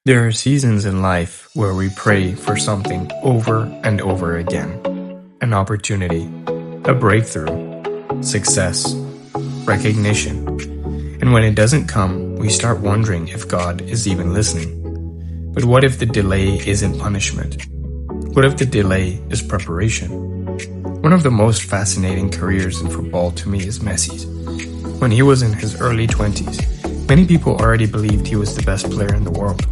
There are seasons in life where we pray for something over and over again. An opportunity, a breakthrough, success, recognition. And when it doesn't come, we start wondering if God is even listening. But what if the delay isn't punishment? What if the delay is preparation? One of the most fascinating careers in football to me is Messi's. When he was in his early 20s, many people already believed he was the best player in the world.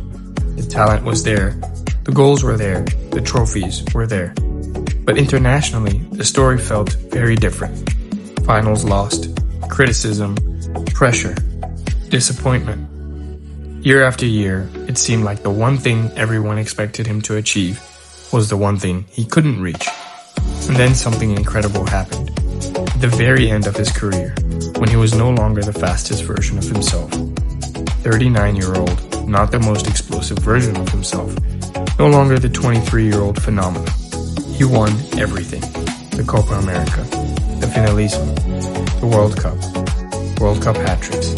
The talent was there, the goals were there, the trophies were there. But internationally, the story felt very different. Finals lost, criticism, pressure, disappointment. Year after year, it seemed like the one thing everyone expected him to achieve was the one thing he couldn't reach. And then something incredible happened. At the very end of his career, when he was no longer the fastest version of himself. 39-year-old, not the most explosive version of himself, no longer the 23-year-old phenomenon. He won everything. The Copa America, the Finalissimo, the World Cup hat-tricks.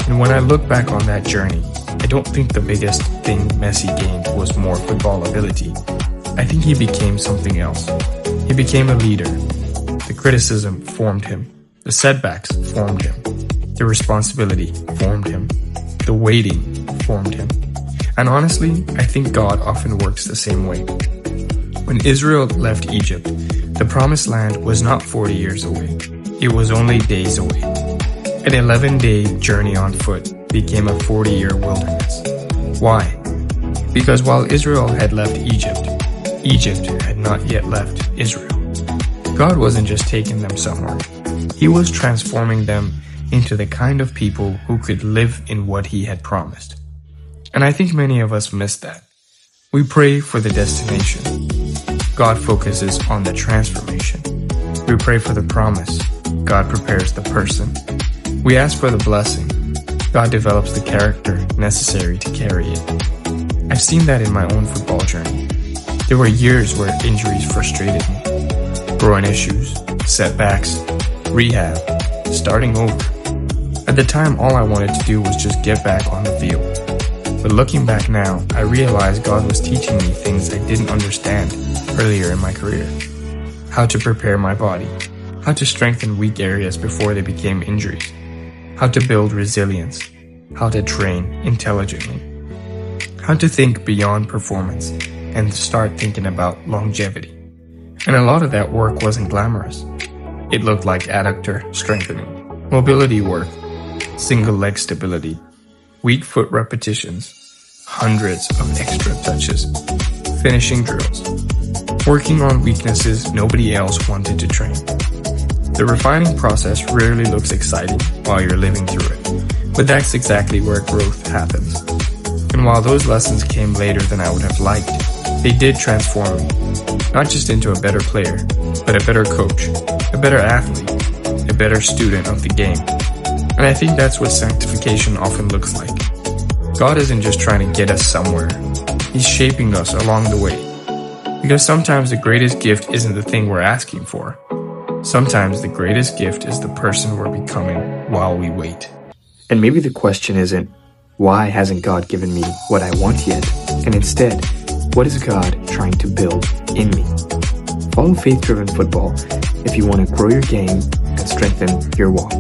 And when I look back on that journey, I don't think the biggest thing Messi gained was more football ability. I think he became something else. He became a leader. The criticism formed him. The setbacks formed him. The responsibility formed him. The waiting formed him. And honestly, I think God often works the same way. When Israel left Egypt, the promised land was not 40 years away. It was only days away. An 11-day journey on foot became a 40-year wilderness. Why? Because while Israel had left Egypt, Egypt had not yet left Israel. God wasn't just taking them somewhere. He was transforming them into the kind of people who could live in what he had promised. And I think many of us miss that. We pray for the destination. God focuses on the transformation. We pray for the promise. God prepares the person. We ask for the blessing. God develops the character necessary to carry it. I've seen that in my own football journey. There were years where injuries frustrated me. Growing issues, setbacks, rehab, starting over. At the time, all I wanted to do was just get back on the field. But looking back now, I realized God was teaching me things I didn't understand earlier in my career. How to prepare my body. How to strengthen weak areas before they became injuries. How to build resilience. How to train intelligently. How to think beyond performance and start thinking about longevity. And a lot of that work wasn't glamorous. It looked like adductor strengthening, mobility work, single leg stability, weak foot repetitions, hundreds of extra touches, finishing drills, working on weaknesses nobody else wanted to train. The refining process rarely looks exciting while you're living through it, but that's exactly where growth happens. And while those lessons came later than I would have liked, they did transform me, not just into a better player, but a better coach, a better athlete, a better student of the game. And I think that's what sanctification often looks like. God isn't just trying to get us somewhere. He's shaping us along the way. Because sometimes the greatest gift isn't the thing we're asking for. Sometimes the greatest gift is the person we're becoming while we wait. And maybe the question isn't, why hasn't God given me what I want yet? And instead, what is God trying to build in me? Follow faith-driven football if you want to grow your game and strengthen your walk.